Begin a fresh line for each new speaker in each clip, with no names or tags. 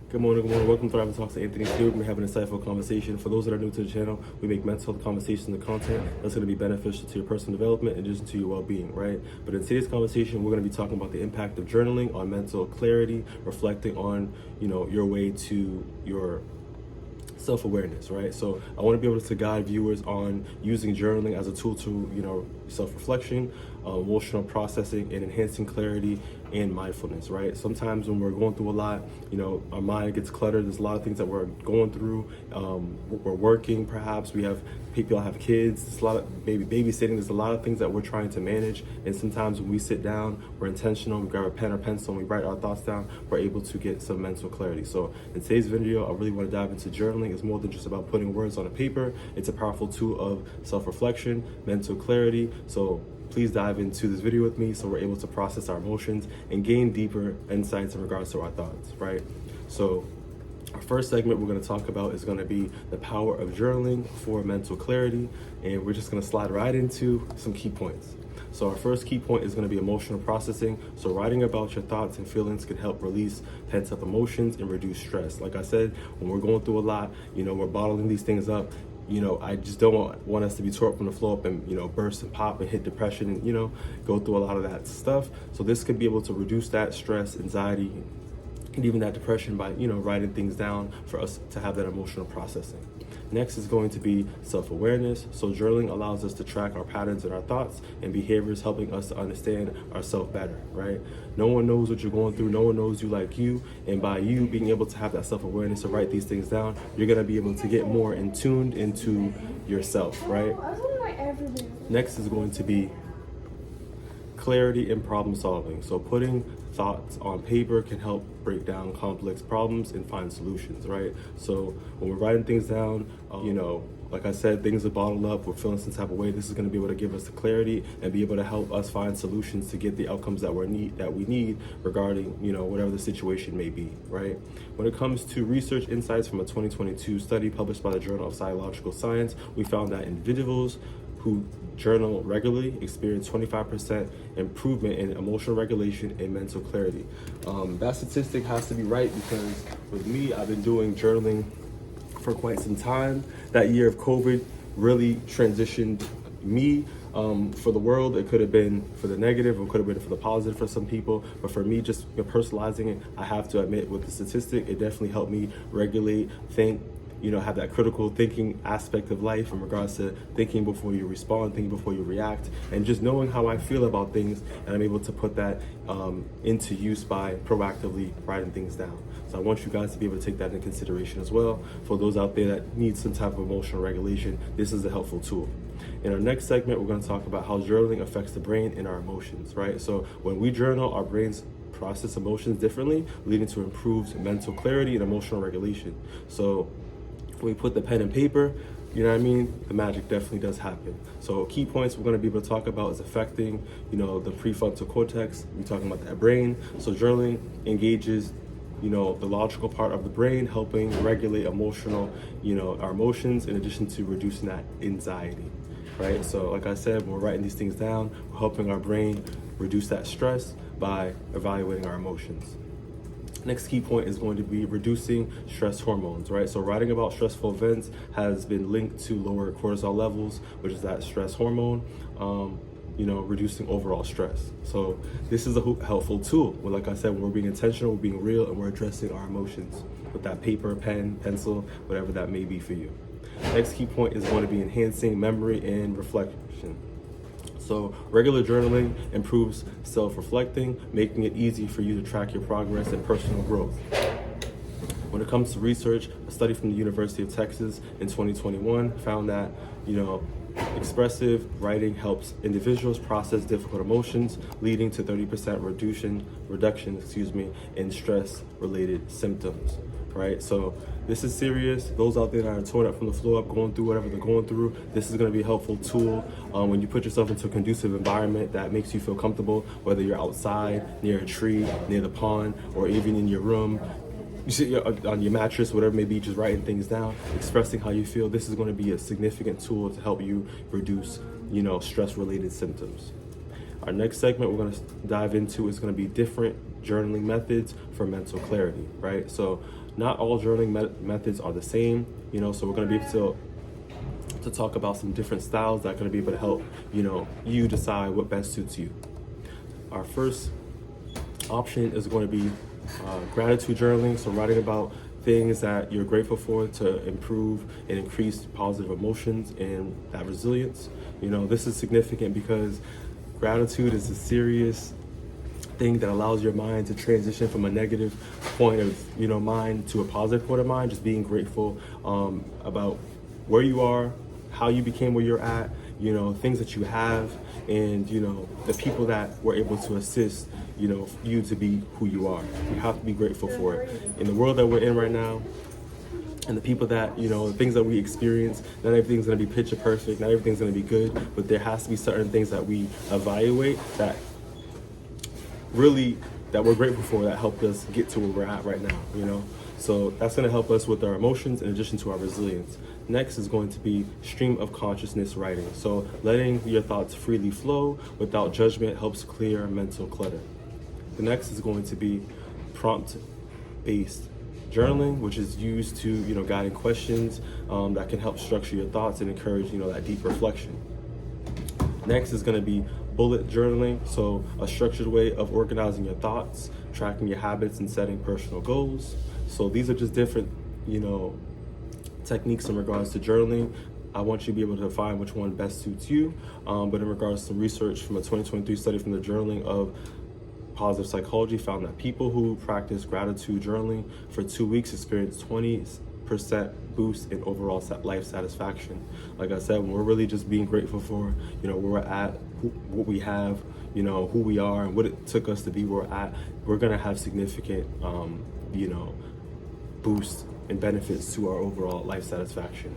Good morning, good morning. Welcome to Thriving Talks. Anthony here. We're having an insightful conversation. For those that are new to the channel, we make mental health conversations and content that's going to be beneficial to your personal development and just to your well-being, right? But in today's conversation, we're going to be talking about the impact of journaling on mental clarity, reflecting on, your way to your self-awareness, right? So I want to be able to guide viewers on using journaling as a tool to, self-reflection, emotional processing, and enhancing clarity and mindfulness, right? Sometimes when we're going through a lot, our mind gets cluttered. There's a lot of things that we're going through. We're working, perhaps we have people have kids. There's a lot of babysitting. There's a lot of things that we're trying to manage. And sometimes when we sit down, we're intentional. We grab a pen or pencil and we write our thoughts down. We're able to get some mental clarity. So in today's video, I really want to dive into journaling. It's more than just about putting words on a paper. It's a powerful tool of self-reflection, mental clarity. So please dive into this video with me so we're able to process our emotions and gain deeper insights in regards to our thoughts, right? So our first segment we're going to talk about is going to be the power of journaling for mental clarity, and we're just going to slide right into some key points. So our first key point is going to be emotional processing. So writing about your thoughts and feelings can help release pent up emotions and reduce stress. Like I said, when we're going through a lot, we're bottling these things up. I just don't want us to be tore up from the floor up and, burst and pop and hit depression and, go through a lot of that stuff. So this could be able to reduce that stress, anxiety, and even that depression by, writing things down for us to have that emotional processing. Next is going to be self-awareness. So journaling allows us to track our patterns and our thoughts and behaviors, helping us to understand ourselves better, right? No one knows what you're going through. No one knows you like you. And by you being able to have that self-awareness to write these things down, you're going to be able to get more in tuned into yourself, right? Next is going to be clarity and problem solving. So putting thoughts on paper can help break down complex problems and find solutions, right? So when we're writing things down, like I said, things are bottled up, we're feeling some type of way. This is going to be able to give us the clarity and be able to help us find solutions to get the outcomes that we need regarding, whatever the situation may be, right? When it comes to research insights from a 2022 study published by the Journal of Psychological Science, we found that individuals who journal regularly experience 25% improvement in emotional regulation and mental clarity. That statistic has to be right because with me, I've been doing journaling for quite some time. That year of COVID really transitioned me for the world. It could have been for the negative, or could have been for the positive for some people. But for me, just personalizing it, I have to admit with the statistic, it definitely helped me regulate, think, have that critical thinking aspect of life in regards to thinking before you respond, thinking before you react, and just knowing how I feel about things. And I'm able to put that into use by proactively writing things down. So I want you guys to be able to take that into consideration as well. For those out there that need some type of emotional regulation, this is a helpful tool. In our next segment, we're going to talk about how journaling affects the brain and our emotions, right? So when we journal, our brains process emotions differently, leading to improved mental clarity and emotional regulation. So when we put the pen and paper, the magic definitely does happen. So key points we're going to be able to talk about is affecting, the prefrontal cortex. We're talking about that brain. So journaling engages, the logical part of the brain, helping regulate our emotions in addition to reducing that anxiety, right? So like I said, when we're writing these things down, we're helping our brain reduce that stress by evaluating our emotions. Next key point is going to be reducing stress hormones, right? So writing about stressful events has been linked to lower cortisol levels, which is that stress hormone, reducing overall stress. So this is a helpful tool. Well, like I said, when we're being intentional, we're being real, and we're addressing our emotions with that paper, pen, pencil, whatever that may be for you. Next key point is going to be enhancing memory and reflection. So regular journaling improves self-reflecting, making it easy for you to track your progress and personal growth. When it comes to research, a study from the University of Texas in 2021 found that, expressive writing helps individuals process difficult emotions, leading to 30% reduction in stress-related symptoms. Right? So this is serious. Those out there that are torn up from the floor up, going through whatever they're going through, this is going to be a helpful tool when you put yourself into a conducive environment that makes you feel comfortable, whether you're outside, near a tree, near the pond, or even in your room, you sit on your mattress, whatever it may be, just writing things down, expressing how you feel. This is going to be a significant tool to help you reduce, stress-related symptoms. Our next segment we're going to dive into is going to be different journaling methods for mental clarity, right? So Not all journaling methods are the same, so we're going to be able to talk about some different styles that are going to be able to help, you decide what best suits you. Our first option is going to be gratitude journaling, so writing about things that you're grateful for to improve and increase positive emotions and that resilience. This is significant because gratitude is a serious thing that allows your mind to transition from a negative point of mind to a positive point of mind. Just being grateful about where you are, how you became where you're at, things that you have, and the people that were able to assist you to be who you are. You have to be grateful for it. In the world that we're in right now, and the people that, the things that we experience, not everything's gonna be picture perfect, not everything's gonna be good, but there has to be certain things that we evaluate that we're grateful for, that helped us get to where we're at right now, So that's gonna help us with our emotions in addition to our resilience. Next is going to be stream of consciousness writing. So letting your thoughts freely flow without judgment helps clear mental clutter. The next is going to be prompt-based journaling, which is used to, guiding questions that can help structure your thoughts and encourage, that deep reflection. Next is going to be bullet journaling, so a structured way of organizing your thoughts, tracking your habits, and setting personal goals. So these are just different, techniques in regards to journaling. I want you to be able to find which one best suits you. But in regards to research from a 2023 study from the Journaling of Positive Psychology found that people who practice gratitude journaling for 2 weeks experience 20% boost in overall life satisfaction. Like I said, when we're really just being grateful for, where we're at, what we have, who we are, and what it took us to be where we're at, we're gonna have significant, boost and benefits to our overall life satisfaction.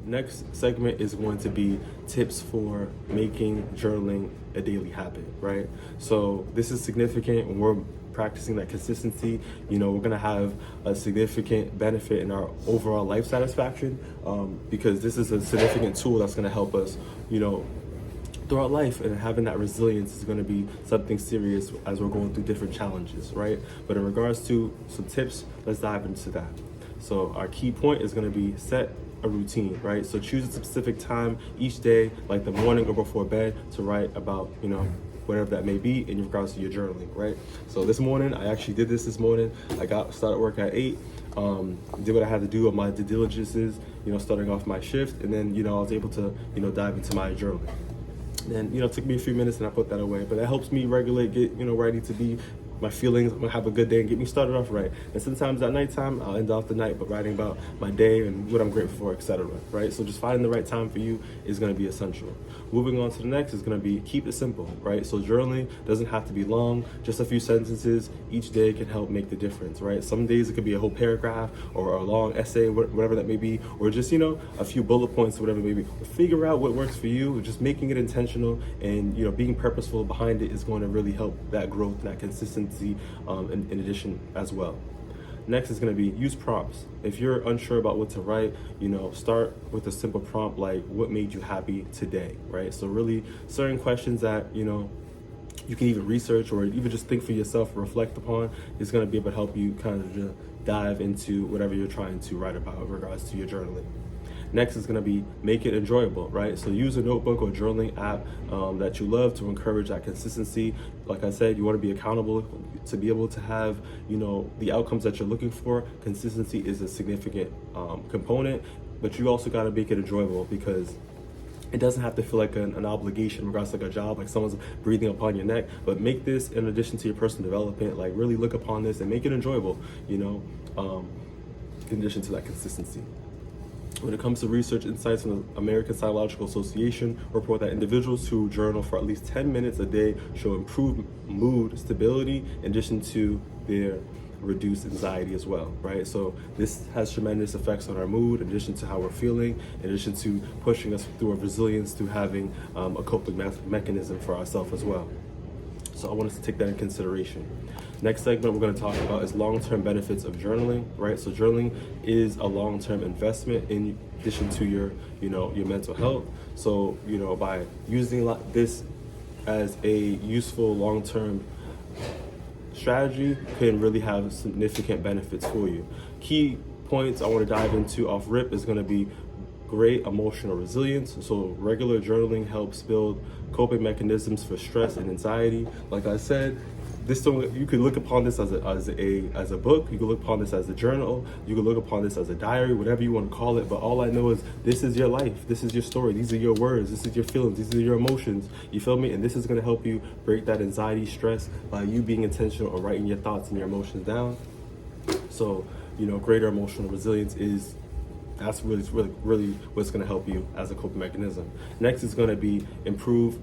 Next segment is going to be tips for making journaling a daily habit, right? So this is significant when we're practicing that consistency. We're gonna have a significant benefit in our overall life satisfaction because this is a significant tool that's gonna help us, throughout life, and having that resilience is going to be something serious as we're going through different challenges, right? But in regards to some tips, let's dive into that. So our key point is going to be set a routine, right? So choose a specific time each day, like the morning or before bed, to write about, whatever that may be in regards to your journaling, right? So this morning, I actually did this morning. I started work at 8, did what I had to do on my due diligences, starting off my shift, and then, I was able to, dive into my journaling. And it took me a few minutes and I put that away, but that helps me regulate, get where I need to be, my feelings. I'm gonna have a good day and get me started off right. And sometimes at nighttime I'll end off the night but writing about my day and what I'm grateful for, etc. Right? So just finding the right time for you is gonna be essential. Moving on to the next is gonna be keep it simple, right? So journaling doesn't have to be long, just a few sentences each day can help make the difference, right? Some days it could be a whole paragraph or a long essay, whatever that may be, or just a few bullet points, whatever it may be. Figure out what works for you. Just making it intentional and being purposeful behind it is going to really help that growth and that consistency in addition as well. Next is going to be use prompts. If you're unsure about what to write, start with a simple prompt like what made you happy today, right? So really certain questions that you can even research or even just think for yourself or reflect upon is going to be able to help you kind of just dive into whatever you're trying to write about in regards to your journaling. Next is going to be make it enjoyable, right? So use a notebook or journaling app that you love to encourage that consistency. Like I said, you want to be accountable to be able to have, the outcomes that you're looking for. Consistency is a significant component, but you also got to make it enjoyable because it doesn't have to feel like an obligation in regards to like a job, like someone's breathing upon your neck, but make this in addition to your personal development, like really look upon this and make it enjoyable, in addition to that consistency. When it comes to research insights from the American Psychological Association report that individuals who journal for at least 10 minutes a day show improved mood stability in addition to their reduced anxiety as well, right? So this has tremendous effects on our mood in addition to how we're feeling, in addition to pushing us through a resilience to having a coping mechanism for ourselves as well. So I want us to take that in consideration. Next segment we're going to talk about is long-term benefits of journaling, right? So journaling is a long-term investment in addition to your mental health. So, by using this as a useful long-term strategy can really have significant benefits for you. Key points I want to dive into off rip is going to be great emotional resilience. So regular journaling helps build coping mechanisms for stress and anxiety. Like I said, you could look upon this as a book. You could look upon this as a journal. You could look upon this as a diary, whatever you want to call it. But all I know is this is your life. This is your story. These are your words. This is your feelings. These are your emotions. You feel me? And this is going to help you break that anxiety, stress by you being intentional or writing your thoughts and your emotions down. So, greater emotional resilience that's really what's going to help you as a coping mechanism. Next is going to be improve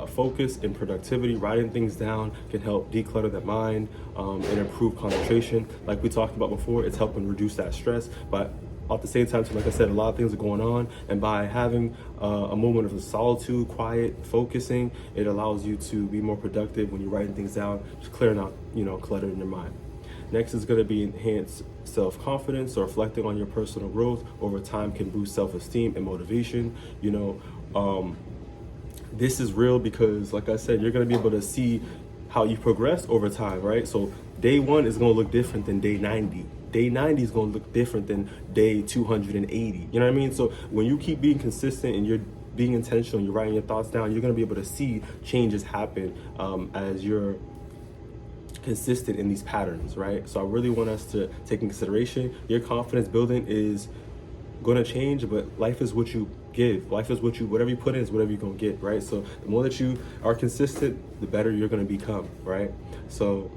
focus and productivity. Writing things down can help declutter the mind and improve concentration. Like we talked about before, it's helping reduce that stress. But at the same time, like I said, a lot of things are going on, and by having a moment of solitude, quiet, focusing, it allows you to be more productive when you're writing things down, just clearing out, clutter in your mind. Next is going to be enhanced self-confidence. So reflecting on your personal growth over time can boost self-esteem and motivation. This is real because, like I said, you're going to be able to see how you progress over time, right? So day 1 is going to look different than day 90. Day 90 is going to look different than day 280. You know what I mean? So when you keep being consistent and you're being intentional, you're writing your thoughts down, you're going to be able to see changes happen as you're consistent in these patterns, right? So I really want us to take in consideration your confidence building is going to change, but life is what you give. Life is whatever you put in is whatever you're going to get, right? So the more that you are consistent, the better you're going to become, right? So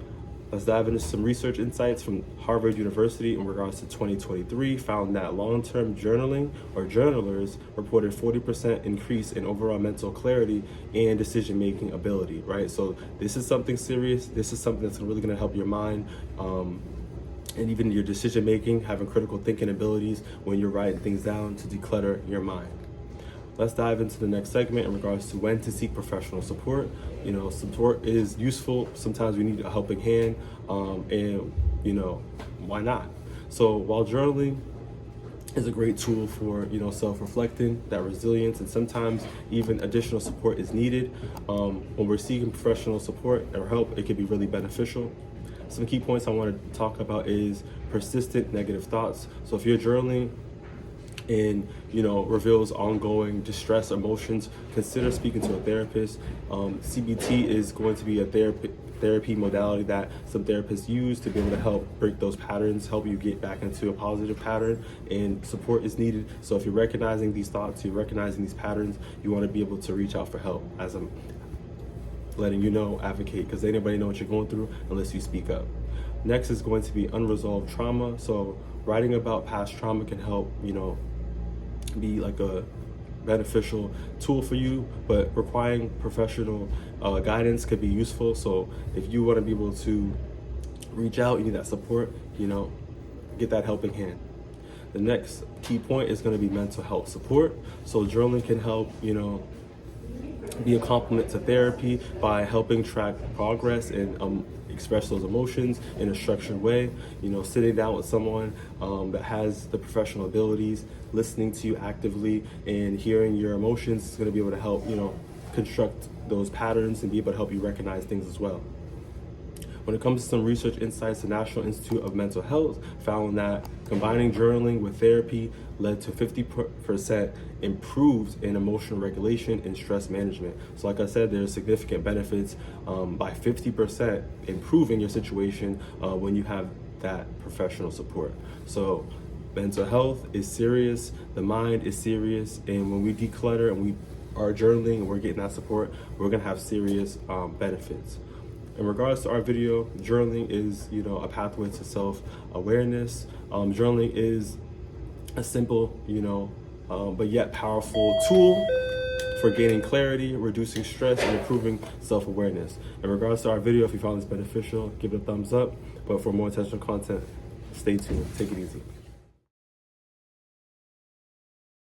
let's dive into some research insights from Harvard University in regards to 2023 found that long-term journaling or journalers reported 40% increase in overall mental clarity and decision-making ability, right? So this is something serious. This is something that's really going to help your mind and even your decision-making, having critical thinking abilities when you're writing things down to declutter your mind. Let's dive into the next segment in regards to when to seek professional support. Support is useful. Sometimes we need a helping hand, and why not? So while journaling is a great tool for self-reflecting, that resilience, and sometimes even additional support is needed. When we're seeking professional support or help, it can be really beneficial. Some key points I want to talk about is persistent negative thoughts. So if you're journaling and reveals ongoing distress emotions, consider speaking to a therapist. CBT is going to be a therapy modality that some therapists use to be able to help break those patterns, help you get back into a positive pattern, and support is needed. So if you're recognizing these thoughts, you're recognizing these patterns, you want to be able to reach out for help. As I'm letting advocate, because anybody know what you're going through unless you speak up. Next is going to be unresolved trauma. So writing about past trauma can help be like a beneficial tool for you, but requiring professional guidance could be useful. So if you want to be able to reach out, you need that support, get that helping hand. The next key point is going to be mental health support. So journaling can help be a complement to therapy by helping track progress and express those emotions in a structured way. Sitting down with someone that has the professional abilities, listening to you actively and hearing your emotions is going to be able to help construct those patterns and be able to help you recognize things as well. When it comes to some research insights, the National Institute of Mental Health found that combining journaling with therapy led to 50% improves in emotional regulation and stress management. So like I said, there's significant benefits by 50% improving your situation when you have that professional support. So mental health is serious, the mind is serious, and when we declutter and we are journaling and we're getting that support, we're gonna have serious benefits. In regards to our video, journaling is, a pathway to self-awareness. Journaling is a simple, but yet powerful tool for gaining clarity, reducing stress, and improving self-awareness. In regards to our video, if you found this beneficial, give it a thumbs up. But for more intentional content, stay tuned. Take it easy.